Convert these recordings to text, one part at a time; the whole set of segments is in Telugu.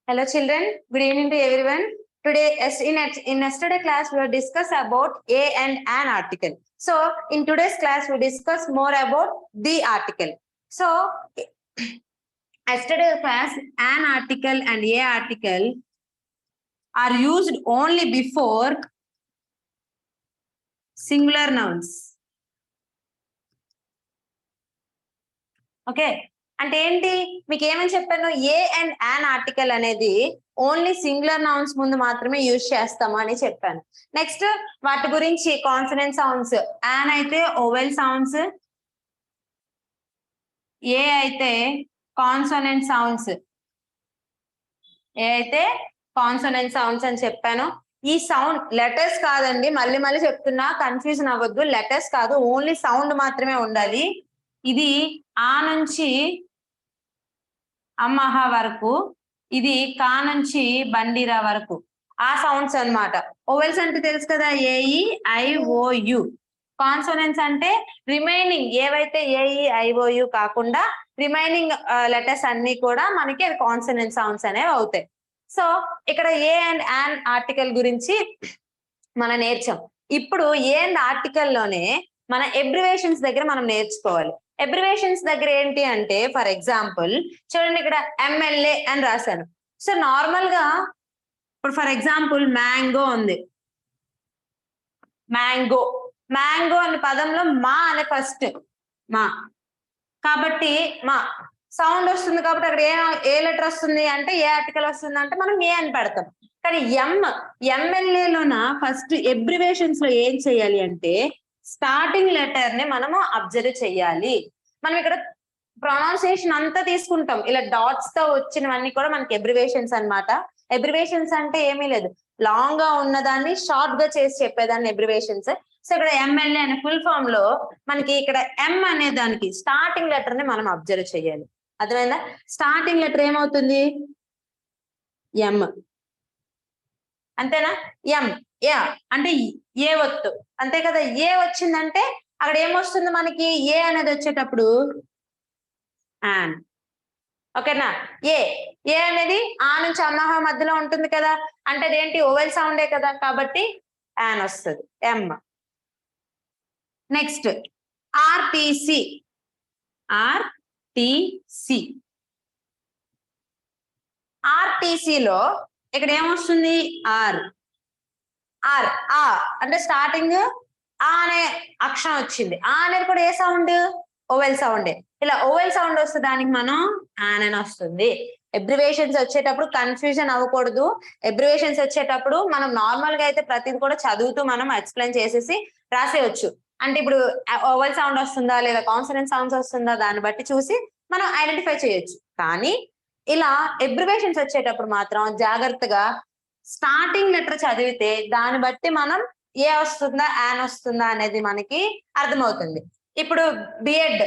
Hello children, good evening to everyone. Today in yesterday class we will discuss about a and an article. So in today's class we discuss more about the article. So yesterday class an article and a article are used only before singular nouns. Okay. అంటే ఏంటి మీకు ఏమని చెప్పాను ఏ అండ్ యాన్ ఆర్టికల్ అనేది ఓన్లీ సింగులర్ నౌన్స్ ముందు మాత్రమే యూజ్ చేస్తాము అని చెప్పాను. నెక్స్ట్ వాటి గురించి కాన్సనెంట్ సౌండ్స్ యాన్ అయితే ఓవెల్ సౌండ్స్, ఏ అయితే కాన్సనెంట్ సౌండ్స్, ఏ అయితే కాన్సనెంట్ సౌండ్స్ అని చెప్పాను. ఈ సౌండ్ లెటర్స్ కాదండి, మళ్ళీ మళ్ళీ చెప్తున్నా, కన్ఫ్యూజన్ అవ్వద్దు. లెటర్స్ కాదు, ఓన్లీ సౌండ్ మాత్రమే ఉండాలి. ఇది ఆ నుంచి అమ్మహ వరకు, ఇది కా నుంచి బండిరా వరకు ఆ సౌండ్స్ అన్నమాట. ఓవెల్స్ అంటే తెలుసు కదా, ఏఈ ఐఓయు. కాన్సోనెంట్స్ అంటే రిమైనింగ్ ఏవైతే ఏఈ ఐఓయు కాకుండా రిమైనింగ్ లెటర్స్ అన్ని కూడా మనకి కాన్సోనెంట్ సౌండ్స్ అనేవి అవుతాయి. సో ఇక్కడ ఏ అండ్ యాన్ ఆర్టికల్ గురించి మనం నేర్చాం. ఇప్పుడు ఏ అండ్ ఆర్టికల్ లోనే మన ఎబ్రివేషన్స్ దగ్గర మనం నేర్చుకోవాలి. ఎబ్రివేషన్స్ దగ్గర ఏంటి అంటే, ఫర్ ఎగ్జాంపుల్ చూడండి, ఇక్కడ ఎంఎల్ఏ అని రాశాను. సో నార్మల్ గా ఇప్పుడు ఫర్ ఎగ్జాంపుల్ మ్యాంగో ఉంది. మ్యాంగో మ్యాంగో అనే పదంలో మా అనే ఫస్ట్ మా, కాబట్టి మా సౌండ్ వస్తుంది కాబట్టి అక్కడ ఏ లెటర్ వస్తుంది అంటే, ఏ ఆర్టికల్ వస్తుంది అంటే మనం ఏ అని పెడతాం. కానీ ఎంఎల్ఏలోన ఫస్ట్ ఎబ్రివేషన్స్ లో ఏం చేయాలి అంటే స్టార్టింగ్ లెటర్ ని మనము అబ్జర్వ్ చేయాలి. మనం ఇక్కడ ప్రొనౌన్సియేషన్ అంతా తీసుకుంటాం, ఇలా డాట్స్ తో వచ్చినవన్నీ కూడా మనకి ఎబ్రివేషన్స్ అన్నమాట. ఎబ్రివేషన్స్ అంటే ఏమీ లేదు, లాంగ్ గా ఉన్నదాన్ని షార్ట్ గా చేసి చెప్పేదాన్ని ఎబ్రివేషన్స్. సో ఇక్కడ ఎంఎల్ఏ అనే ఫుల్ ఫామ్ లో మనకి ఇక్కడ ఎం అనే దానికి స్టార్టింగ్ లెటర్ ని మనం అబ్జర్వ్ చేయాలి. అర్థమైందా? స్టార్టింగ్ లెటర్ ఏమవుతుంది? ఎం, అంతేనా? ఎం యా అంటే ఏ ఒత్తు, అంతే కదా. ఏ వచ్చిందంటే అక్కడ ఏమొస్తుంది మనకి, ఏ అనేది వచ్చేటప్పుడు యాన్. ఓకేనా? ఏ అనేది ఆ నుంచి అమ్మహ మధ్యలో ఉంటుంది కదా, అంటే అదేంటి ఓవెల్ సౌండే కదా, కాబట్టి యాన్ వస్తుంది, ఎం. Next RTC. ఆర్టిసిలో ఇక్కడ ఏమొస్తుంది? ఆర్. ఆ అంటే స్టార్టింగ్ ఆ అనే అక్షరం వచ్చింది. ఆ అనేది కూడా ఏ సౌండ్? ఓవెల్ సౌండే. ఇలా ఓవెల్ సౌండ్ వస్తే దానికి మనం యాన్ అని వస్తుంది. ఎబ్రివేషన్స్ వచ్చేటప్పుడు కన్ఫ్యూజన్ అవ్వకూడదు. ఎబ్రివేషన్స్ వచ్చేటప్పుడు మనం నార్మల్ గా అయితే ప్రతిది కూడా చదువుతూ మనం ఎక్స్ప్లెయిన్ చేసేసి రాసేయచ్చు. అంటే ఇప్పుడు ఓవెల్ సౌండ్ వస్తుందా లేదా కాన్సనెంట్ సౌండ్స్ వస్తుందా దాన్ని బట్టి చూసి మనం ఐడెంటిఫై చేయొచ్చు. కానీ ఇలా ఎబ్రివేషన్స్ వచ్చేటప్పుడు మాత్రం జాగ్రత్తగా స్టార్టింగ్ లెటర్ చదివితే దాన్ని బట్టి మనం ఏ వస్తుందా యాన్ వస్తుందా అనేది మనకి అర్థమవుతుంది. ఇప్పుడు బిఎడ్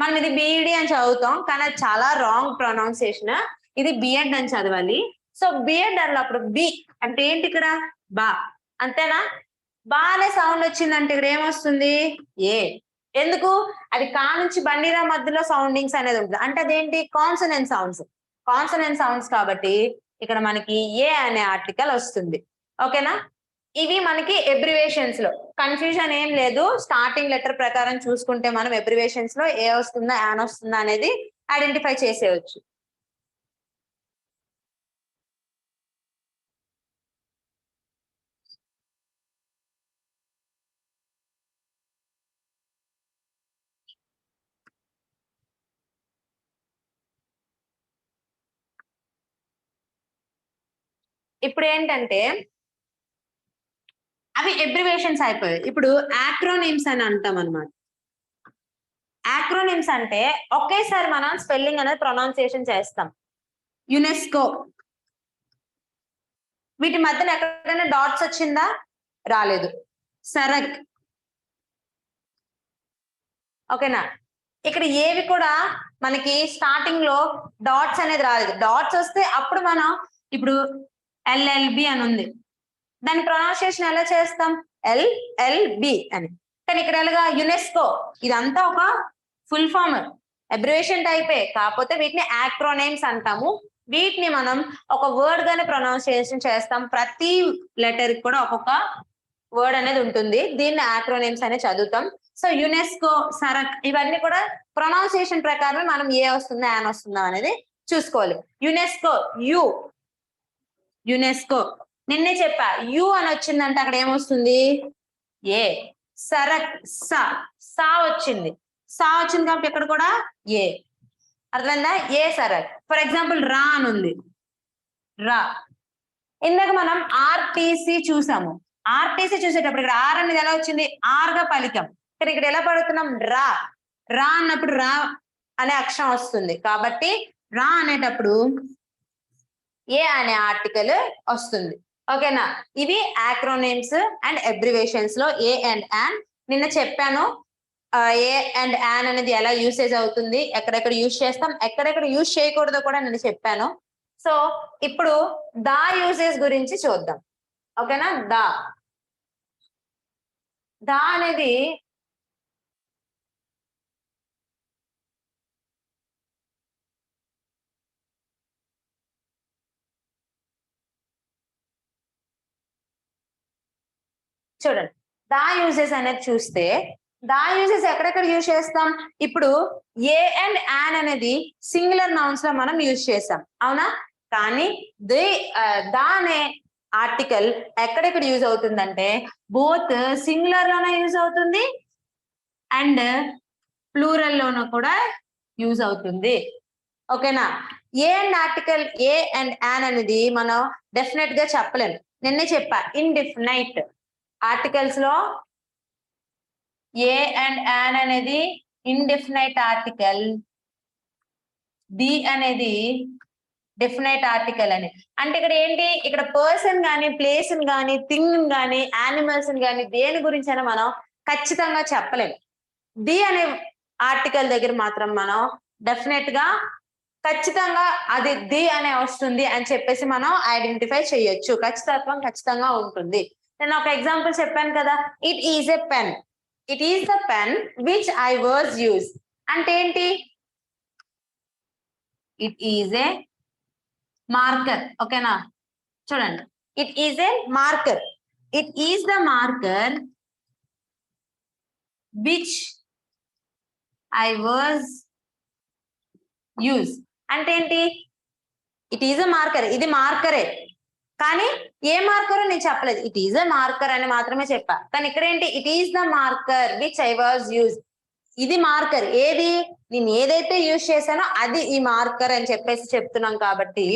మనం ఇది బిఈడి అని చదువుతాం, కానీ అది చాలా రాంగ్ ప్రొనౌన్సియేషన్. ఇది బిఎడ్ అని చదవాలి. సో బిఎడ్ అన్నప్పుడు బి అంటే ఏంటి? ఇక్కడ బా, అంతేనా? బా అనే సౌండ్ వచ్చిందంటే ఇక్కడ ఏమొస్తుంది? ఏ. ఎందుకు? అది కా నుంచి బండిరా మధ్యలో సౌండింగ్స్ అనేది ఉంటుంది, అంటే అదేంటి? కాన్సనెంట్ సౌండ్స్ కాబట్టి ఇక్కడ మనకి ఏ అనే ఆర్టికల్ వస్తుంది. ఓకేనా? ఇవి మనకి ఎబ్రివేషన్స్ లో కన్ఫ్యూజన్ ఏం లేదు. స్టార్టింగ్ లెటర్ ప్రకారం చూసుకుంటే మనం ఎబ్రివేషన్స్ లో ఏ వస్తుందా యాన్ వస్తుందా అనేది ఐడెంటిఫై చేసేయచ్చు. ఇప్పుడు ఏంటంటే అవి ఎబ్రివేషన్స్ అయిపోయాయి. ఇప్పుడు యాక్రోనిమ్స్ అని అంటాం అన్నమాట. యాక్రోనిమ్స్ అంటే ఒకేసారి మనం స్పెల్లింగ్ అనేది ప్రొనౌన్సియేషన్ చేస్తాం. యునెస్కో, వీటి మధ్యన ఎక్కడైనా డాట్స్ వచ్చిందా? రాలేదు. సరక్, ఓకేనా? ఇక్కడ ఏవి కూడా మనకి స్టార్టింగ్ లో డాట్స్ అనేది రాలేదు. డాట్స్ వస్తే అప్పుడు మనం ఇప్పుడు ఎల్ఎల్బి అని ఉంది, దాని ప్రొనౌన్సియేషన్ ఎలా చేస్తాం? ఎల్ఎల్బి అని. కానీ ఇక్కడ ఎలాగా? యునెస్కో, ఇదంతా ఒక ఫుల్ ఫామ్. అబ్రివేషన్ టైపే, కాకపోతే వీటిని యాక్రోనేమ్స్ అంటాము. వీటిని మనం ఒక వర్డ్ గానే ప్రొనౌన్సియేషన్ చేస్తాం. ప్రతి లెటర్ కూడా ఒక్కొక్క వర్డ్ అనేది ఉంటుంది. దీన్ని యాక్రోనేమ్స్ అనే చదువుతాం. సో యునెస్కో, సరక్ ఇవన్నీ కూడా ప్రొనౌన్సియేషన్ ప్రకారం మనం ఏ వస్తుందా యాన్ వస్తుందా అనేది చూసుకోవాలి. యునెస్కో యునెస్కో నిన్నే చెప్పా, యు అని వచ్చిందంటే అక్కడ ఏమొస్తుంది ఏ. సరక్ సా వచ్చింది కాబట్టి ఇక్కడ కూడా ఏ. అర్థమైందా? ఏ సరక్. ఫర్ ఎగ్జాంపుల్ రా అని ఉంది, రా. ఇందాక మనం ఆర్టీసీ చూసాము. ఆర్టీసీ చూసేటప్పుడు ఇక్కడ ఆర్ అనేది ఎలా వచ్చింది, ఆర్ గా పలికాం. ఇక్కడ ఎలా పడుతున్నాం, రా. రా అన్నప్పుడు రా అనే అక్షరం వస్తుంది కాబట్టి రా అనేటప్పుడు ఏ అనే ఆర్టికల్ వస్తుంది. ఓకేనా? ఇవి యాక్రోనేమ్స్ అండ్ అబ్రివేషన్స్ లో ఏ అండ్ యాన్. నిన్న చెప్పాను ఏ అండ్ యాన్ అనేది ఎలా యూసేజ్ అవుతుంది, ఎక్కడెక్కడ యూజ్ చేస్తాం, ఎక్కడెక్కడ యూజ్ చేయకూడదో కూడా నేను చెప్పాను. సో ఇప్పుడు దా యూసేజ్ గురించి చూద్దాం. ఓకేనా? దా అనేది చూడండి, దా యూజెస్ అనేది చూస్తే దా యూజెస్ ఎక్కడెక్కడ యూజ్ చేస్తాం. ఇప్పుడు ఏ అండ్ యాన్ అనేది సింగులర్ నౌన్స్ లో మనం యూజ్ చేస్తాం, అవునా? కానీ దా అనే ఆర్టికల్ ఎక్కడెక్కడ యూజ్ అవుతుందంటే బోత్ సింగులర్ లోనే యూజ్ అవుతుంది అండ్ ప్లూరల్ లోనూ కూడా యూజ్ అవుతుంది. ఓకేనా? ఏ and article a and an అనేది మనం డెఫినెట్ గా చెప్పలేము. నిన్నే చెప్పా, ఇండిఫినైట్ ఆర్టికల్స్ లో ఏ అండ్ యాన్ అనేది ఇండెఫినైట్ ఆర్టికల్, ది అనేది డెఫినైట్ ఆర్టికల్ అని. అంటే ఇక్కడ ఏంటి, ఇక్కడ పర్సన్ గాని, ప్లేస్ గాని, థింగ్ గాని, యానిమల్స్ గాని దేని గురించి అయినా మనం ఖచ్చితంగా చెప్పలేము. ది అనే ఆర్టికల్ దగ్గర మాత్రం మనం డెఫినెట్ గా ఖచ్చితంగా అది ది అనే వస్తుంది అని చెప్పేసి మనం ఐడెంటిఫై చేయొచ్చు. ఖచ్చితత్వం ఖచ్చితంగా ఉంటుంది. నేను ఒక ఎగ్జాంపుల్ చెప్పాను కదా, it is a pen. It is the pen which I was use అంటే ఏంటి, ఇట్ ఈజ్ ఏ మార్కర్. ఓకేనా? చూడండి, it is a marker. It is the marker which I was use అంటే ఏంటి, ఇట్ ఈజ్ ఎ మార్కర్, ఇది మార్కరే, కానీ ఏ మార్కర్ నేను చెప్పలేదు, ఇట్ ఈజ్ ఎ మార్కర్ అని మాత్రమే చెప్పా. కానీ ఇక్కడ ఏంటి, it is the marker which I was use. ఇది మార్కర్, ఏది నేను ఏదైతే యూజ్ చేశానో అది ఈ మార్కర్ అని చెప్పేసి చెప్తున్నాం కాబట్టి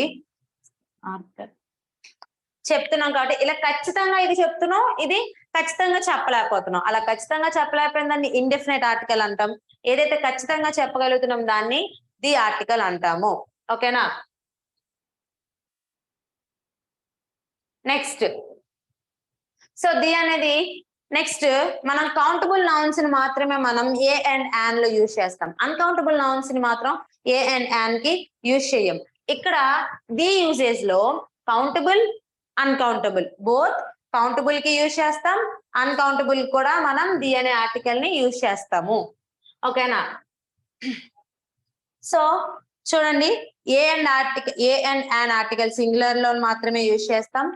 ఇలా ఖచ్చితంగా ఇది చెప్తున్నాం, ఇది ఖచ్చితంగా చెప్పలేకపోతున్నాం. అలా ఖచ్చితంగా చెప్పలేకపోయిన దాన్ని ఇండెఫినెట్ ఆర్టికల్ అంటాం. ఏదైతే ఖచ్చితంగా చెప్పగలుగుతున్నాం దాన్ని ది ఆర్టికల్ అంటాము. ఓకేనా? నెక్స్ట్, సో ది అనేది నెక్స్ట్ మనం కౌంటబుల్ నౌన్స్ ని మాత్రమే మనం ఏ అండ్ యాన్ లో యూజ్ చేస్తాం. అన్కౌంటబుల్ నౌన్స్ ని మాత్రం ఏ అండ్ యాన్ కి యూజ్ చేయం. ఇక్కడ ది యూజేజ్ లో కౌంటబుల్, అన్కౌంటబుల్ బోత్. కౌంటబుల్ కి యూజ్ చేస్తాం, అన్కౌంటబుల్ కూడా మనం ది అనే ఆర్టికల్ ని యూజ్ చేస్తాము. ఓకేనా? సో చూడండి, ఏ అండ్ యాన్ ఆర్టికల్ సింగులర్ లో మాత్రమే యూజ్ చేస్తాం.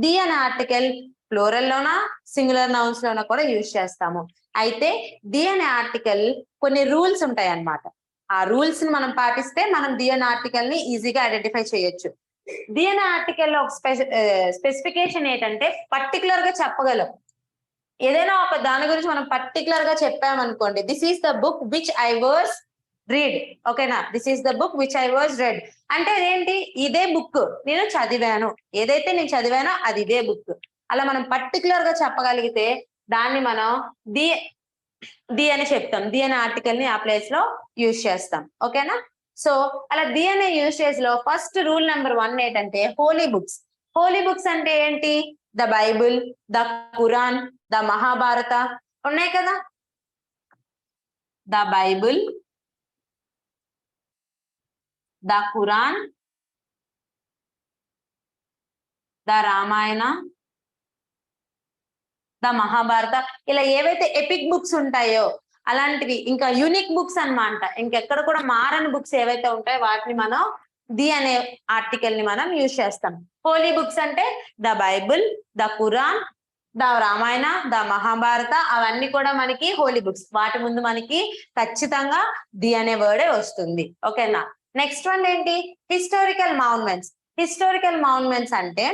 ది అనే ఆర్టికల్ ప్లూరల్ లోనా, సింగులర్ నౌన్స్ లోనా కూడా యూజ్ చేస్తాము. అయితే ది అనే ఆర్టికల్ కొన్ని రూల్స్ ఉంటాయి అన్నమాట. ఆ రూల్స్ ని మనం పాటిస్తే మనం ది అనే ఆర్టికల్ ని ఈజీగా ఐడెంటిఫై చేయొచ్చు. ది అనే ఆర్టికల్ లో ఒక స్పెసిఫికేషన్ ఏంటంటే పర్టికులర్ గా చెప్పగలం. ఏదైనా ఒక దాని గురించి మనం పర్టికులర్ గా చెప్పామనుకోండి, this is the book which I was read. ఓకేనా? This is the book which I was read అంటే ఏంటి, ఇదే బుక్ నేను చదివాను, ఏదైతే నేను చదివానో అది ఇదే బుక్. అలా మనం పర్టికులర్ గా చెప్పగలిగితే దాన్ని మనం ది అని చెప్తాం. ది అనే ఆర్టికల్ ని ఆ ప్లేస్ లో యూజ్ చేస్తాం. ఓకేనా? సో అలా ది అనే యూసేజ్ లో ఫస్ట్ రూల్ నెంబర్ 1 ఏంటంటే హోలీ బుక్స్. హోలీ బుక్స్ అంటే ఏంటి, the Bible, the Quran, the Mahabharata ఉన్నాయి కదా. The Bible, the Quran, the Ramayana, the Mahabharata, ఇలా ఏవైతే ఎపిక్ బుక్స్ ఉంటాయో అలాంటివి ఇంకా యూనిక్ బుక్స్ అన్నమాట. ఇంకెక్కడ కూడా మారని బుక్స్ ఏవైతే ఉంటాయో వాటిని మనం ది అనే ఆర్టికల్ ని మనం యూజ్ చేస్తాం. హోలీ బుక్స్ అంటే the Bible, the Quran, the Ramayana, the Mahabharata, అవన్నీ కూడా మనకి హోలీ బుక్స్. వాటి ముందు మనకి ఖచ్చితంగా ది అనే వర్డే వస్తుంది. ఓకేనా? నెక్స్ట్ వన్ ఏంటి? Historical monuments. హిస్టారికల్ మాన్యుమెంట్స్ అంటే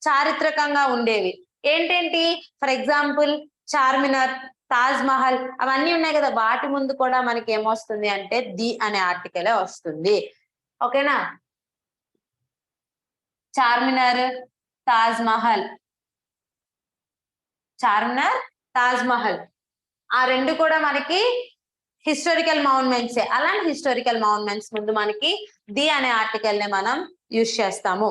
చారిత్రకంగా ఉండేవి. ఏంటేంటి? ఫర్ ఎగ్జాంపుల్ చార్మినార్, తాజ్ మహల్ అవన్నీ ఉన్నాయి కదా, వాటి ముందు కూడా మనకి ఏమొస్తుంది అంటే ది అనే ఆర్టికలే వస్తుంది. ఓకేనా? చార్మినార్, తాజ్ మహల్, చార్మినార్, తాజ్ మహల్ ఆ రెండు కూడా మనకి హిస్టారికల్ మాన్యుమెంట్సే. అలాంటి హిస్టారికల్ మాన్యుమెంట్స్ ముందు మనకి ది అనే ఆర్టికల్ ని మనం యూజ్ చేస్తాము.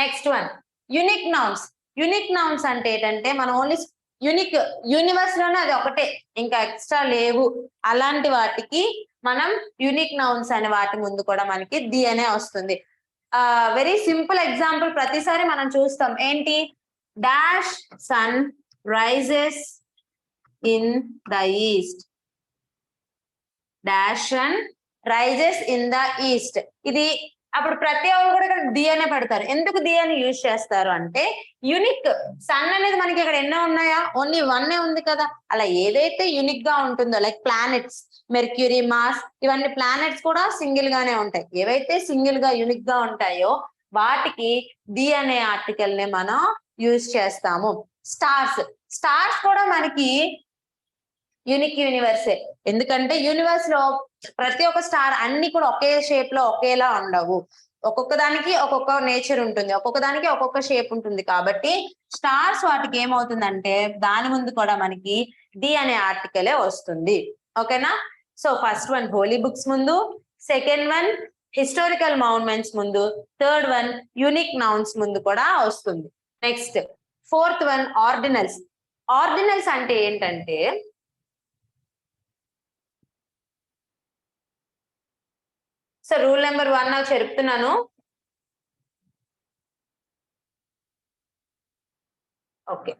Next one unique nouns. Unique nouns అంటే ఏంటంటే మనం ఓన్లీ యూనిక్ యూనివర్స్ లోనే అది ఒకటే, ఇంకా ఎక్స్ట్రా లేవు. అలాంటి వాటికి మనం యూనిక్ నౌన్స్ అనే వాటి ముందు కూడా మనకి ది అనే వస్తుంది. వెరీ సింపుల్ ఎగ్జాంపుల్ ప్రతిసారి మనం చూస్తాం. ఏంటి? Dash sun rises in the east. Dash sun rises in the east. ఇది అప్పుడు ప్రతి ఒక్కరు కూడా ఇక్కడ ది అనే పెడతారు. ఎందుకు ది అని యూజ్ చేస్తారు అంటే యూనిక్. సన్ అనేది మనకి ఇక్కడ ఎన్నో ఉన్నాయా? ఓన్లీ వన్ ఉంది కదా. అలా ఏదైతే యూనిక్ గా ఉంటుందో లైక్ ప్లానెట్స్, మెర్క్యూరీ, మార్స్, ఇవన్నీ ప్లానెట్స్ కూడా సింగిల్ గానే ఉంటాయి. ఏవైతే సింగిల్ గా యూనిక్ గా ఉంటాయో వాటికి ది అనే ఆర్టికల్ ని మనం యూజ్ చేస్తాము. స్టార్స్. స్టార్స్ కూడా మనకి యూనిక్ యూనివర్సే. ఎందుకంటే యూనివర్స్ లో ప్రతి ఒక్క స్టార్ అన్ని కూడా ఒకే షేప్ లో ఒకేలా ఉండవు. ఒక్కొక్క దానికి ఒక్కొక్క నేచర్ ఉంటుంది, ఒక్కొక్క దానికి ఒక్కొక్క షేప్ ఉంటుంది. కాబట్టి స్టార్స్ వాటికి ఏమవుతుందంటే దాని ముందు కూడా మనకి డి అనే ఆర్టికలే వస్తుంది. ఓకేనా? So first one holy books ముందు, సెకండ్ వన్ హిస్టారికల్ మాన్యుమెంట్స్ ముందు, థర్డ్ వన్ యూనిక్ నౌన్స్ ముందు కూడా వస్తుంది. Next fourth one ordinals. Ordinals అంటే ఏంటంటే సో రూల్ నెంబర్ 1 నాకు చెప్తున్నాను. ఓకే,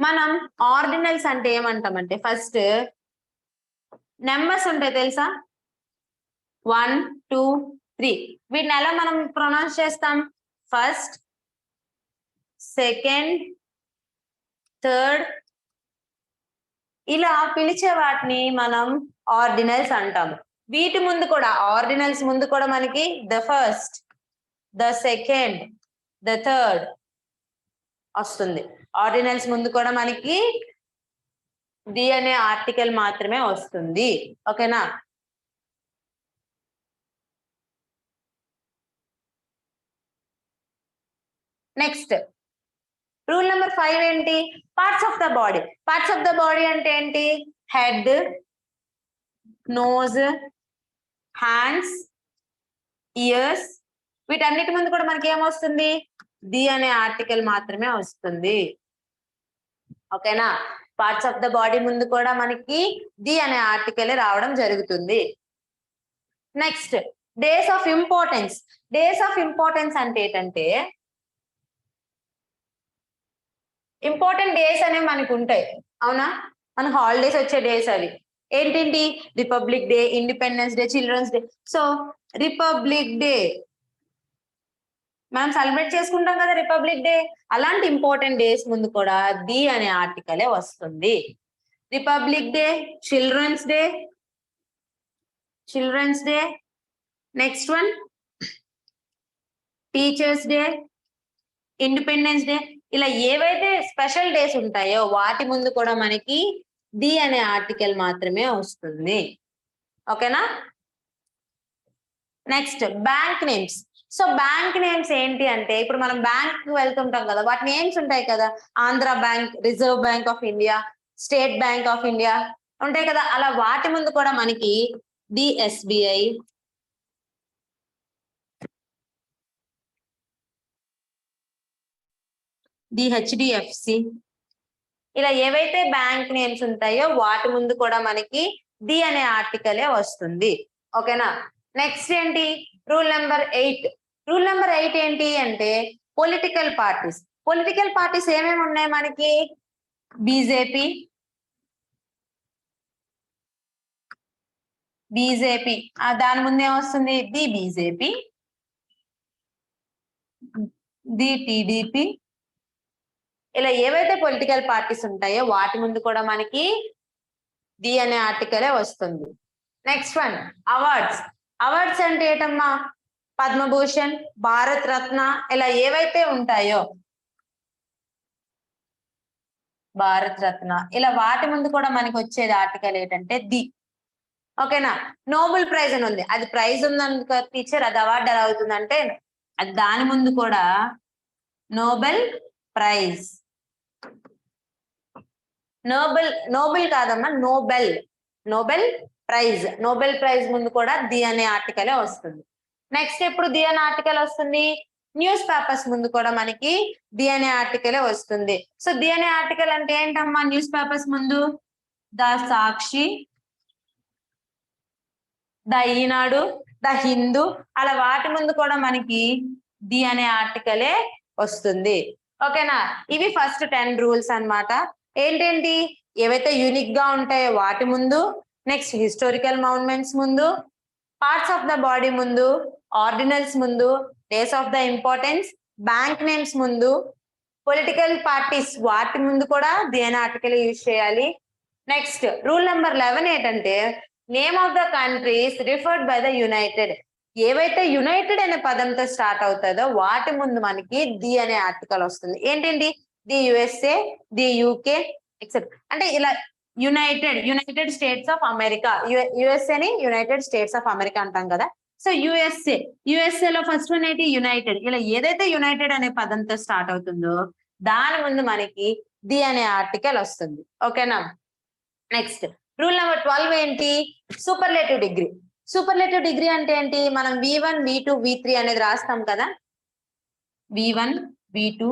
మనం ఆర్డినల్స్ అంటే ఏమంటామంటే ఫస్ట్ నెంబర్స్ ఉంటాయి తెలుసా? 1, 2, 3. వీటిని ఎలా మనం ప్రొనౌన్స్ చేస్తాం? ఫస్ట్, సెకండ్, థర్డ్, ఇలా పిలిచే వాటిని మనం ఆర్డినల్స్ అంటాము. వీటి ముందు కూడా ఆర్డినల్స్ ముందు కూడా మనకి the first, the second, the third వస్తుంది. ఆర్డినల్స్ ముందు కూడా మనకి ది అనే ఆర్టికల్ మాత్రమే వస్తుంది. ఓకేనా? నెక్స్ట్ రూల్ నెంబర్ 5 ఏంటి? Parts of the body. Parts of the body అంటే ఏంటి? హెడ్, నోజ్, హ్యాండ్స్, ఇయర్స్, వీటన్నిటి ముందు కూడా మనకి ఏమొస్తుంది? ది అనే ఆర్టికల్ మాత్రమే వస్తుంది. ఓకేనా? పార్ట్స్ ఆఫ్ ద బాడీ ముందు కూడా మనకి ది అనే ఆర్టికల్ రావడం జరుగుతుంది. Next days of importance. Days of importance అంటే ఏంటంటే ఇంపార్టెంట్ డేస్ అనేవి మనకు ఉంటాయి, అవునా? మన హాలిడేస్ వచ్చే డేస్ అవి ఏంటండి? Republic Day, Independence Day, Children's Day. So Republic Day మనం సెలబ్రేట్ చేసుకుంటాం కదా రిపబ్లిక్ డే. అలాంటి ఇంపార్టెంట్ డేస్ ముందు కూడా ది అనే ఆర్టికలే వస్తుంది. Republic Day, Children's Day, Children's Day, next one Teachers' Day, Independence Day, ఇలా ఏవైతే స్పెషల్ డేస్ ఉంటాయో వాటి ముందు కూడా మనకి ది అనే ఆర్టికల్ మాత్రమే వస్తుంది. ఓకేనా? Next bank names. So bank names ఏంటి అంటే ఇప్పుడు మనం బ్యాంక్ కి వెళ్తుంటాం కదా, వాటి నేమ్స్ ఉంటాయి కదా. Andhra bank, reserve bank of India, state bank of India ఉంటాయి కదా. అలా వాటి ముందు కూడా మనకి ది ఎస్బిఐ, ది హెచ్డిఎఫ్సి, ఇలా ఏవైతే బ్యాంక్ నేమ్స్ ఉంటాయో వాటి ముందు కూడా మనకి ది అనే ఆర్టికలే వస్తుంది. ఓకేనా? నెక్స్ట్ ఏంటి? Rule number 8. రూల్ నెంబర్ 8 ఏంటి అంటే పొలిటికల్ పార్టీస్. పొలిటికల్ పార్టీస్ ఏమేమి ఉన్నాయి మనకి? బీజేపీ, దాని ముందు ఏమొస్తుంది? The BJP, the TDP. ఇలా ఏవైతే పొలిటికల్ పార్టీస్ ఉంటాయో వాటి ముందు కూడా మనకి ది అనే ఆర్టికలే వస్తుంది. Next one awards. అవార్డ్స్ అంటే ఏంటమ్మా? పద్మభూషణ్, భారత్ రత్న ఇలా ఏవైతే ఉంటాయో, భారత్ రత్న ఇలా వాటి ముందు కూడా మనకి వచ్చేది ఆర్టికల్ ఏంటంటే ది. ఓకేనా? నోబెల్ ప్రైజ్ అని ఉంది, అది ప్రైజ్ ఉందనుకో టీచర్, అది అవార్డు ఎలా అవుతుందంటే అది దాని ముందు కూడా నోబెల్ ప్రైజ్. నోబెల్ కాదమ్మా, నోబెల్ ప్రైజ్. నోబెల్ ప్రైజ్ ముందు కూడా ది అనే ఆర్టికలే వస్తుంది. నెక్స్ట్ ఎప్పుడు ది అనే ఆర్టికల్ వస్తుంది? న్యూస్ పేపర్స్ ముందు కూడా మనకి ది అనే ఆర్టికలే వస్తుంది. సో ది అనే ఆర్టికల్ అంటే ఏంటమ్మా? న్యూస్ పేపర్స్ ముందు the Sakshi, the Eenadu, the Hindu అలా వాటి ముందు కూడా మనకి ది అనే ఆర్టికలే వస్తుంది. ఓకేనా? ఇవి ఫస్ట్ 10 రూల్స్ అన్నమాట. ఏంటేంటి? ఏవైతే యూనిక్ గా ఉంటాయో వాటి ముందు, నెక్స్ట్ హిస్టారికల్ మౌన్మెంట్స్ ముందు, పార్ట్స్ ఆఫ్ ద బాడీ ముందు, ఆర్డినల్స్ ముందు, days of the importance, bank names ముందు, పొలిటికల్ పార్టీస్ వాటి ముందు కూడా ది అనే ఆర్టికల్ యూజ్ చేయాలి. నెక్స్ట్ రూల్ నెంబర్ 11 ఏంటంటే name of the countries referred by the United. ఏవైతే యునైటెడ్ అనే పదంతో స్టార్ట్ అవుతుందో వాటి ముందు మనకి ది అనే ఆర్టికల్ వస్తుంది. ఏంటండి? The USA, the UK except. అంటే ఇలా యునైటెడ్ స్టేట్స్ ఆఫ్ అమెరికా, యుఎస్ఏని యునైటెడ్ స్టేట్స్ ఆఫ్ అమెరికా అంటాం కదా. సో యుఎస్ఏ లో ఫస్ట్ వన్ ఏంటి? యునైటెడ్. ఇలా ఏదైతే యునైటెడ్ అనే పదంతో స్టార్ట్ అవుతుందో దాని ముందు మనకి ది అనే ఆర్టికల్ వస్తుంది. ఓకేనా? నెక్స్ట్ రూల్ నెంబర్ 12 ఏంటి? Superlative degree. సూపర్లేటివ్ డిగ్రీ అంటే ఏంటి? మనం V1, V2, V3 అనేది రాస్తాం కదా. V1, V2,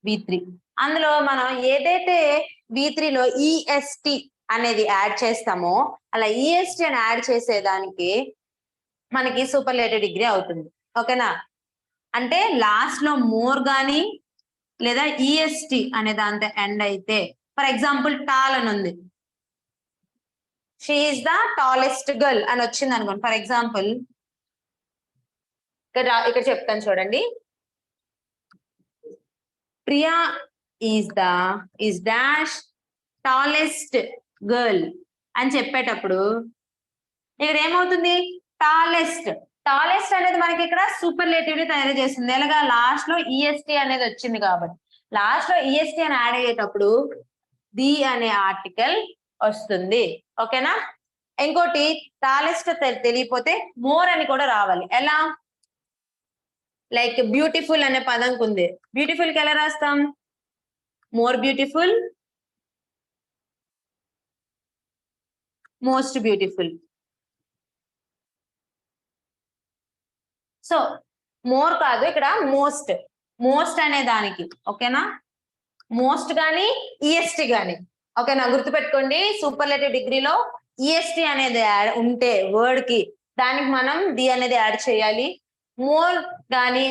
V3 అందులో మనం ఏదైతే V3 లో EST అనేది యాడ్ చేస్తామో అలా EST అని యాడ్ చేసేదానికి మనకి సూపర్లేటివ్ డిగ్రీ అవుతుంది. ఓకేనా? అంటే లాస్ట్ లో మోర్ గాని లేదా EST అనే దాంతో ఎండ్ అయితే, ఫర్ ఎగ్జాంపుల్ టాల్ అని ఉంది, she is the tallest girl అని వచ్చింది అనుకోండి. ఫర్ ఎగ్జాంపుల్ ఇక్కడ చెప్తాను చూడండి. Priya is dash tallest girl అని చెప్పేటప్పుడు ఇక్కడ ఏమవుతుంది? టాలెస్ట్ అనేది మనకి ఇక్కడ సూపర్లేటివ్ ని తయారు చేస్తుంది. ఎలాగా? లాస్ట్ లో EST అనేది వచ్చింది కాబట్టి లాస్ట్ లో EST అని యాడ్ అయ్యేటప్పుడు ది అనే ఆర్టికల్ వస్తుంది. ఓకేనా? ఇంకోటి టాలెస్ట్ తెలియపోతే మోర్ అని కూడా రావాలి. ఎలా? లైక్ బ్యూటిఫుల్ అనే పదం ఉంది, బ్యూటిఫుల్ కి ఎలా రాస్తాం? More beautiful, most beautiful. So more కాదు, ఇక్కడ మోస్ట్ అనే దానికి. ఓకేనా? మోస్ట్ గాని EST గాని. ఓకేనా? గుర్తుపెట్టుకోండి, సూపర్లేటివ్ డిగ్రీలో EST అనేది ఉంటే వర్డ్ కి దానికి మనం ది అనేది యాడ్ చేయాలి. మోర్ గాని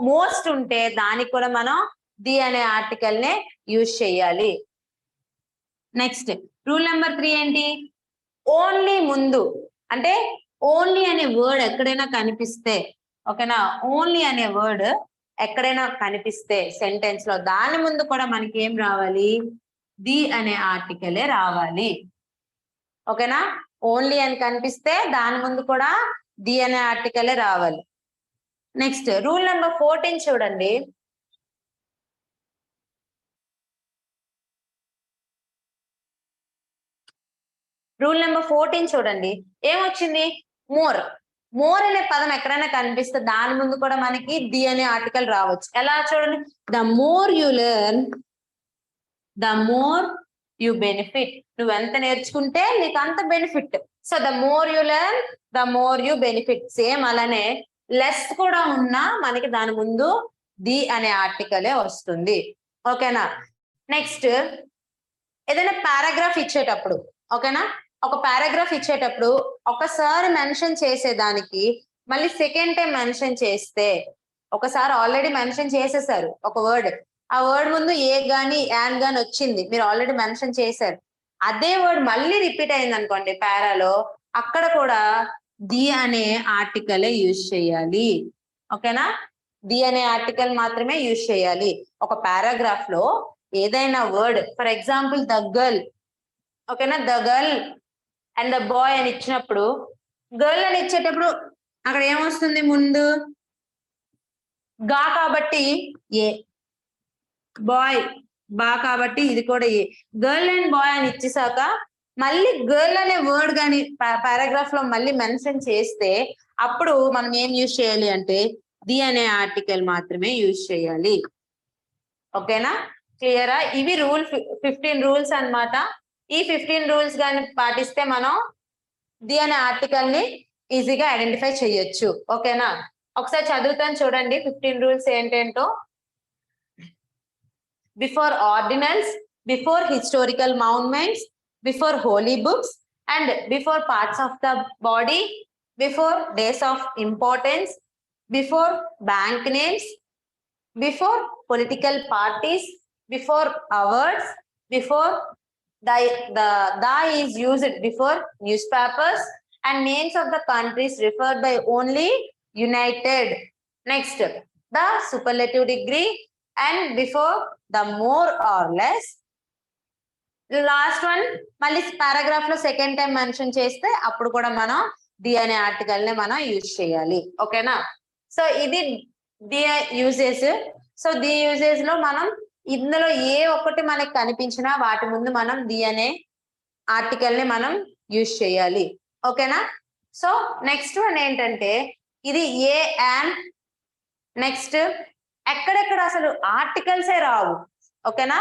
మోస్ట్ ఉంటే దానికి కూడా మనం ది అనే ఆర్టికల్ నే యూజ్ చేయాలి. నెక్స్ట్ రూల్ నెంబర్ 3 ఏంటి? ఓన్లీ ముందు అంటే ఓన్లీ అనే వర్డ్ ఎక్కడైనా కనిపిస్తే, ఓకేనా, ఓన్లీ అనే వర్డ్ ఎక్కడైనా కనిపిస్తే సెంటెన్స్ లో దాని ముందు కూడా మనకి ఏం రావాలి? ది అనే ఆర్టికలే రావాలి. ఓకేనా? ఓన్లీ అని కనిపిస్తే దాని ముందు కూడా ది అనే ఆర్టికలే రావాలి. నెక్స్ట్ రూల్ నెంబర్ 14 చూడండి. రూల్ నెంబర్ 14 చూడండి, ఏమొచ్చింది? మోర్ అనే పదం ఎక్కడైనా కనిపిస్తే దాని ముందు కూడా మనకి ది అనే ఆర్టికల్ రావచ్చు. ఎలా? చూడండి, the more you learn the more you benefit. నువ్వు ఎంత నేర్చుకుంటే నీకు అంత benefit. So the more you learn the more you benefit. Same అలానే లెస్ కూడా ఉన్నా మనకి దాని ముందు ది అనే ఆర్టికలే వస్తుంది. ఓకేనా? నెక్స్ట్ ఏదైనా పారాగ్రాఫ్ ఇచ్చేటప్పుడు, ఓకేనా, ఒక పారాగ్రాఫ్ ఇచ్చేటప్పుడు ఒకసారి మెన్షన్ చేసేదానికి మళ్ళీ సెకండ్ టైం మెన్షన్ చేస్తే, ఒకసారి ఆల్రెడీ మెన్షన్ చేసేసారు ఒక వర్డ్, ఆ వర్డ్ ముందు ఏ గాని యాన్ గాని వచ్చింది, మీరు ఆల్రెడీ మెన్షన్ చేశారు, అదే వర్డ్ మళ్ళీ రిపీట్ అయింది అనుకోండి పారాలో, అక్కడ కూడా ది అనే ఆర్టికలే యూజ్ చేయాలి. ఓకేనా? ది అనే ఆర్టికల్ మాత్రమే యూజ్ చేయాలి. ఒక పారాగ్రాఫ్ లో ఏదైనా word, for example the girl, ఓకేనా, the girl and the boy అని ఇచ్చినప్పుడు, గర్ల్ అని ఇచ్చేటప్పుడు అక్కడ ఏమొస్తుంది ముందు? గా కాబట్టి ఏ, బాయ్ బా కాబట్టి ఇది కూడా ఏ. గర్ల్ అండ్ బాయ్ అని ఇచ్చేసాక మళ్ళీ గర్ల్ అనే వర్డ్ కానీ పారాగ్రాఫ్ లో మళ్ళీ మెన్షన్ చేస్తే అప్పుడు మనం ఏం యూజ్ చేయాలి అంటే ది అనే ఆర్టికల్ మాత్రమే యూజ్ చేయాలి. ఓకేనా? క్లియరా? ఇవి 15 రూల్స్ అన్నమాట. ఈ 15 రూల్స్ కానీ పాటిస్తే మనం ది అనే ఆర్టికల్ ని ఈజీగా ఐడెంటిఫై చేయొచ్చు. ఓకేనా? ఒకసారి చదువుతాను చూడండి 15 రూల్స్ ఏంటేంటో. Before ordinals, before historical monuments, before holy books, and before parts of the body, before days of importance, before bank names, before political parties, before awards, before the is used before newspapers, and names of the countries referred by only United. Next, the superlative degree, and before the more or less. Last one మళ్ళీ పారాగ్రాఫ్ లో సెకండ్ టైం మెన్షన్ చేస్తే అప్పుడు కూడా మనం ది అనే ఆర్టికల్ ని మనం యూజ్ చేయాలి. ఓకేనా? సో ఇది the uses. So the uses లో మనం ఇందులో ఏ ఒక్కటి మనకి కనిపించినా వాటి ముందు మనం ది అనే ఆర్టికల్ ని మనం యూజ్ చేయాలి. ఓకేనా? సో నెక్స్ట్ వన్ ఏంటంటే ఇది ఏ యాన్. నెక్స్ట్ ఎక్కడెక్కడ అసలు ఆర్టికల్సే రావు. ఓకేనా?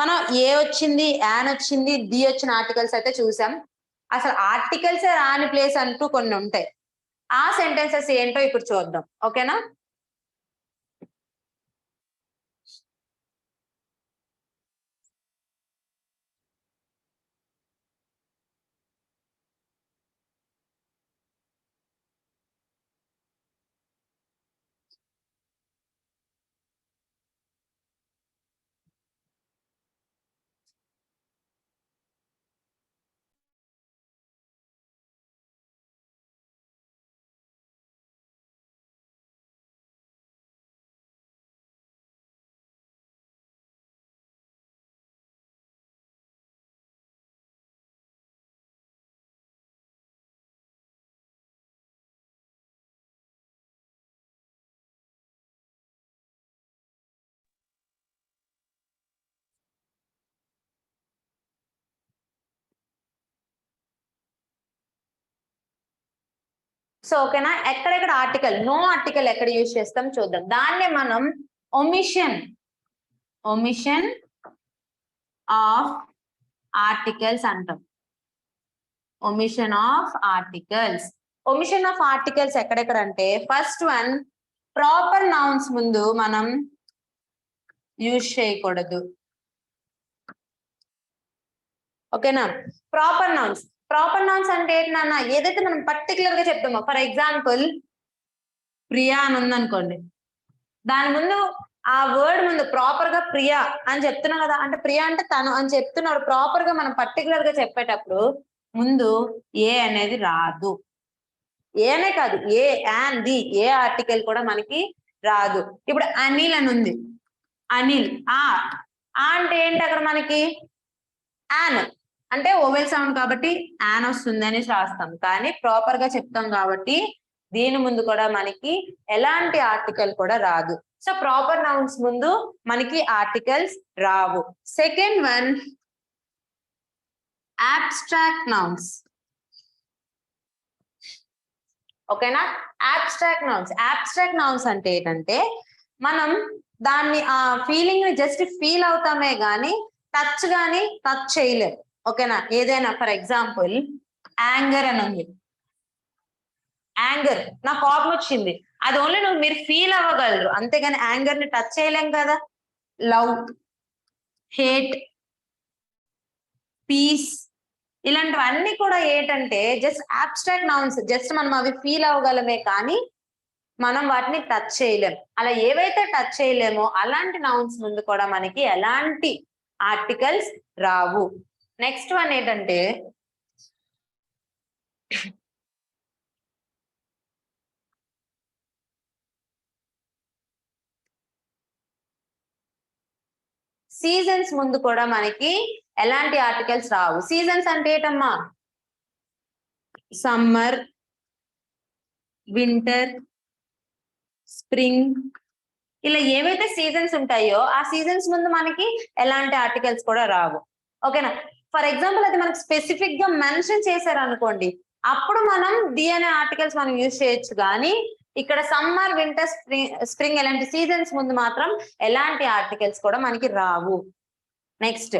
మనం ఏ వచ్చింది, యాన్ వచ్చింది, ది వచ్చిన ఆర్టికల్స్ అయితే చూసాం. అసలు ఆర్టికల్సే రాని ప్లేస్ అంటూ కొన్ని ఉంటాయి. ఆ సెంటెన్సెస్ ఏంటో ఇప్పుడు చూద్దాం. ఓకేనా? సో ఓకేనా? ఎక్కడెక్కడ ఆర్టికల్, నో ఆర్టికల్ ఎక్కడ యూజ్ చేస్తాం చూద్దాం. దాన్నే మనం ఒమిషన్ ఆఫ్ ఆర్టికల్స్ అంటాం. Omission of articles. Omission of articles ఎక్కడెక్కడ అంటే ఫస్ట్ వన్, ప్రాపర్ నౌన్స్ ముందు మనం యూజ్ చేయకూడదు. ఓకేనా? ప్రాపర్ నౌన్స్ అంటే ఏంటి నాన్న? ఏదైతే మనం పర్టికులర్ గా చెప్తామో, ఫర్ ఎగ్జాంపుల్ ప్రియా అని ఉందనుకోండి, దాని ముందు ఆ వర్డ్ ముందు ప్రాపర్ గా ప్రియా అని చెప్తున్నాం కదా, అంటే ప్రియా అంటే తను అని చెప్తున్నాడు. ప్రాపర్ గా మనం పర్టికులర్ గా చెప్పేటప్పుడు ముందు ఏ అనేది రాదు. ఏనే కాదు, a an the A article కూడా మనకి రాదు. ఇప్పుడు అనిల్ అని ఉంది, అనిల్ ఆ అంటే ఏంటి అక్కడ మనకి? యాన్ అంటే ఓవెల్ సౌండ్ కాబట్టి యాన్ వస్తుంది అని రాస్తాం. కానీ ప్రాపర్ గా చెప్తాం కాబట్టి దీని ముందు కూడా మనకి ఎలాంటి ఆర్టికల్ కూడా రాదు. సో ప్రాపర్ నౌన్స్ ముందు మనకి ఆర్టికల్స్ రావు. Second one, abstract nouns. ఓకేనా? abstract nouns అంటే ఏంటంటే మనం దాన్ని ఆ ఫీలింగ్ ని జస్ట్ ఫీల్ అవుతామే గానీ టచ్ చేయలేం. ఓకేనా? ఏదైనా ఫర్ ఎగ్జాంపుల్ యాంగర్ అని ఉంది. యాంగర్, నా కోపం వచ్చింది, అది ఓన్లీ మీరు ఫీల్ అవ్వగలరు, అంతేగాని యాంగర్ ని టచ్ చేయలేం కదా. లవ్, హేట్, పీస్, ఇలాంటివన్నీ కూడా ఏంటంటే జస్ట్ అబ్స్ట్రాక్ట్ నౌన్స్. జస్ట్ మనం అవి ఫీల్ అవ్వగలమే కానీ మనం వాటిని టచ్ చేయలేం. అలా ఏవైతే టచ్ చేయలేమో అలాంటి నౌన్స్ ముందు కూడా మనకి ఎలాంటి ఆర్టికల్స్ రావు. నెక్స్ట్ వన్ ఏంటంటే సీజన్స్ ముందు కూడా మనకి ఎలాంటి ఆర్టికల్స్ రావు. సీజన్స్ అంటే ఏంటమ్మా? సమ్మర్, వింటర్, స్ప్రింగ్, ఇలా ఏవైతే సీజన్స్ ఉంటాయో ఆ సీజన్స్ ముందు మనకి ఎలాంటి ఆర్టికల్స్ కూడా రావు. ఓకేనా? ఫర్ ఎగ్జాంపుల్ అది మనకి స్పెసిఫిక్ గా మెన్షన్ చేశారు అనుకోండి, అప్పుడు మనం ది అనే ఆర్టికల్స్ మనం యూజ్ చేయొచ్చు. కానీ ఇక్కడ సమ్మర్, వింటర్, స్ప్రింగ్ ఎలాంటి సీజన్స్ ముందు మాత్రం ఎలాంటి ఆర్టికల్స్ కూడా మనకి రావు. నెక్స్ట్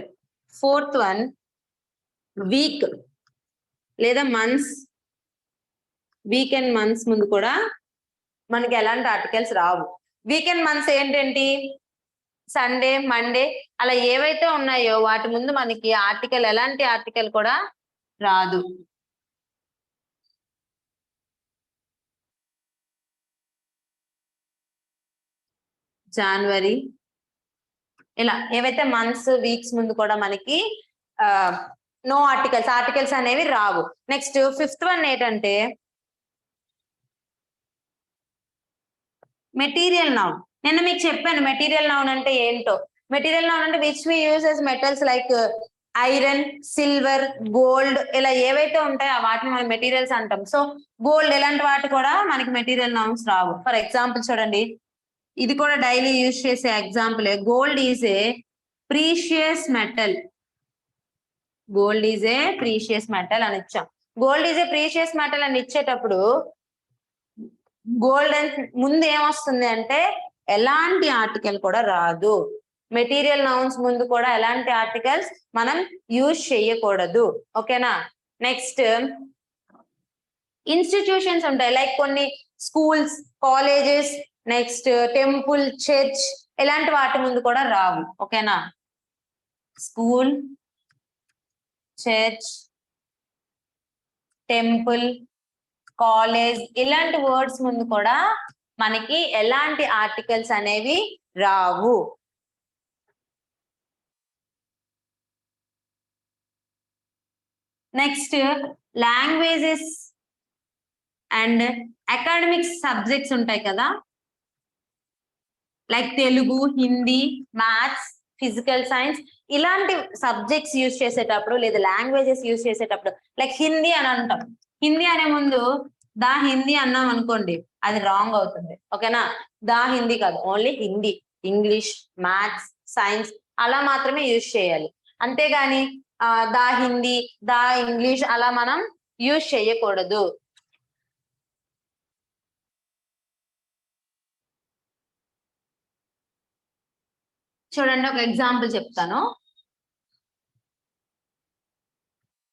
4th వన్, వీక్ లేదా మంత్స్. వీక్ అండ్ మంత్స్ ముందు కూడా మనకి ఎలాంటి ఆర్టికల్స్ రావు. వీకెండ్ మంత్స్ ఏంటంటే సండే, మండే అలా ఏవైతే ఉన్నాయో వాటి ముందు మనకి ఆర్టికల్ ఎలాంటి ఆర్టికల్ కూడా రాదు. జనవరి, ఇలా ఏవైతే మంత్స్, వీక్స్ ముందు కూడా మనకి నో ఆర్టికల్స్ అనేవి రావు. నెక్స్ట్ 5th వన్ ఏంటంటే మెటీరియల్ నౌన్. నేను మీకు చెప్పాను మెటీరియల్ నౌన్ అంటే ఏంటో. మెటీరియల్ నౌన్ అంటే which we use as metals like iron, silver, gold, ఇలా ఏవైతే ఉంటాయో వాటిని మనం మెటీరియల్స్ అంటాం. సో గోల్డ్ ఇలాంటి వాటి కూడా మనకి material nouns Rao. For example చూడండి, ఇది కూడా డైలీ యూజ్ చేసే example. Gold is a precious metal. Gold is a precious metal అని ఇచ్చాం. Gold is a precious metal అని ఇచ్చేటప్పుడు గోల్డ్ ముందు ఏమొస్తుంది అంటే ఎలాంటి ఆర్టికల్ కూడా రాదు. మెటీరియల్ నౌన్స్ ముందు కూడా ఎలాంటి ఆర్టికల్స్ మనం యూజ్ చేయకూడదు. ఓకేనా? నెక్స్ట్ ఇన్స్టిట్యూషన్స్ ఉంటాయి, లైక్ కొన్ని schools, colleges, next temple, church, ఇలాంటి వాటి ముందు కూడా రావు. ఓకేనా? స్కూల్, చర్చ్, టెంపుల్, కాలేజ్ ఇలాంటి వర్డ్స్ ముందు కూడా మనకి ఎలాంటి ఆర్టికల్స్ అనేవి రావు. Next languages and academics subjects ఉంటాయి కదా, like Telugu, Hindi, maths, physical science, ఇలాంటి సబ్జెక్ట్స్ యూజ్ చేసేటప్పుడు లేదా లాంగ్వేజెస్ యూజ్ చేసేటప్పుడు లైక్ హిందీ అని అంటాం. హిందీ అనే ముందు దా హిందీ అన్నాం అనుకోండి, అది రాంగ్ అవుతుంది. ఓకేనా? దా హిందీ కాదు, only Hindi, English, maths, science అలా మాత్రమే యూజ్ చేయాలి. అంతేగాని దా హిందీ, దా ఇంగ్లీష్ అలా మనం యూజ్ చేయకూడదు. చూడండి, ఒక ఎగ్జాంపుల్ చెప్తాను.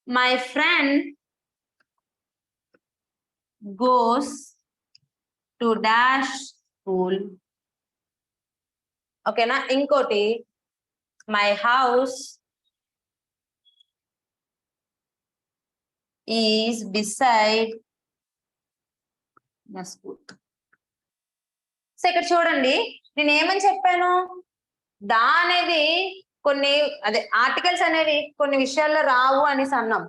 My friend goes to dash school. ఓకేనా? ఇంకోటి my house is beside the school. So ఇక్కడ చూడండి, నేను ఏమని చెప్పాను, దా అనేది కొన్ని అదే ఆర్టికల్స్ అనేవి కొన్ని విషయాల్లో రావు అనేసి అన్నాం.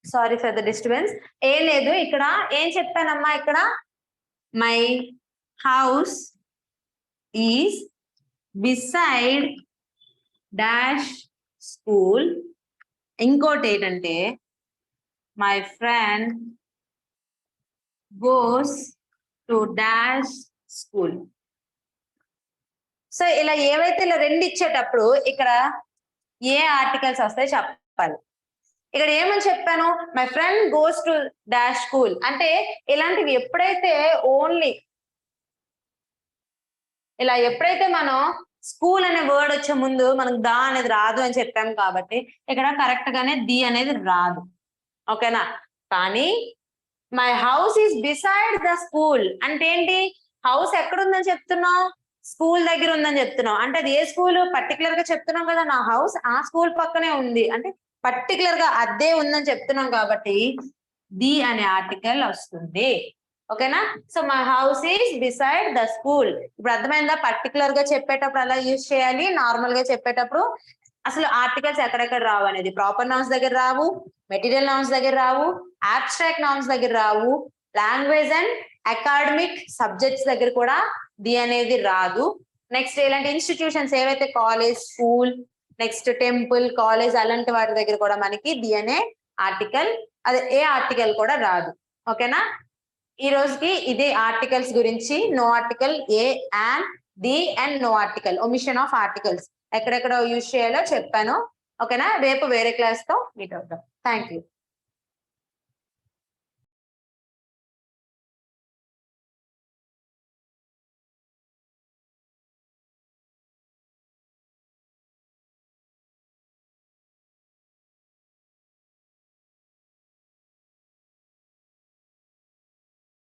Sorry for the disturbance. ఏం లేదు, ఇక్కడ ఏం చెప్పానమ్మా, ఇక్కడ my house is beside dash school. ఇంకోటి ఏంటంటే my friend goes to dash school. So ఇలా ఏవైతే ఇలా రెండు ఇచ్చేటప్పుడు ఇక్కడ ఏ ఆర్టికల్స్ వస్తాయి చెప్పాలి. ఇక్కడ ఏమని చెప్పాను, my friend goes to dash school అంటే ఇలాంటివి ఎప్పుడైతే ఓన్లీ ఇలా ఎప్పుడైతే మనం స్కూల్ అనే వర్డ్ వచ్చే ముందు మనకు దా అనేది రాదు అని చెప్పాం కాబట్టి ఇక్కడ కరెక్ట్ గానే ది అనేది రాదు. ఓకేనా? కానీ my house is beside the school అంటే ఏంటి, హౌస్ ఎక్కడ ఉందని చెప్తున్నావు, స్కూల్ దగ్గర ఉందని చెప్తున్నావు. అంటే అది ఏ స్కూల్ పర్టికులర్ గా చెప్తున్నాం కదా, నా హౌస్ ఆ స్కూల్ పక్కనే ఉంది అంటే పర్టికులర్ గా అదే ఉందని చెప్తున్నాం కాబట్టి ది అనే ఆర్టికల్ వస్తుంది. ఓకేనా? So my house is beside the school. ఇప్పుడు అర్థమైందా, పర్టికులర్ గా చెప్పేటప్పుడు అలా యూజ్ చేయాలి, నార్మల్ గా చెప్పేటప్పుడు అసలు ఆర్టికల్స్ ఎక్కడెక్కడ రావు అనేది, ప్రాపర్ నౌన్స్ దగ్గర రావు, మెటీరియల్ నౌన్స్ దగ్గర రావు, అబ్స్ట్రాక్ట్ నౌన్స్ దగ్గర రావు, లాంగ్వేజ్ అండ్ అకాడమిక్ సబ్జెక్ట్స్ దగ్గర కూడా ది అనేది రాదు. నెక్స్ట్ ఇలాంటి ఇన్స్టిట్యూషన్స్ ఏవైతే college, school, next temple, college అలాంటి వాటి దగ్గర కూడా మనకి ది అనే ఆర్టికల్, అదే ఏ ఆర్టికల్ కూడా రాదు. ఓకేనా? ఈ రోజుకి ఇదే ఆర్టికల్స్ గురించి, no article, a, an, the and no article, omission of articles ఎక్కడెక్కడ యూజ్ చేయాలో చెప్పాను. ఓకేనా? రేపు వేరే క్లాస్ తో మీట్ అవుతాం. Thank you.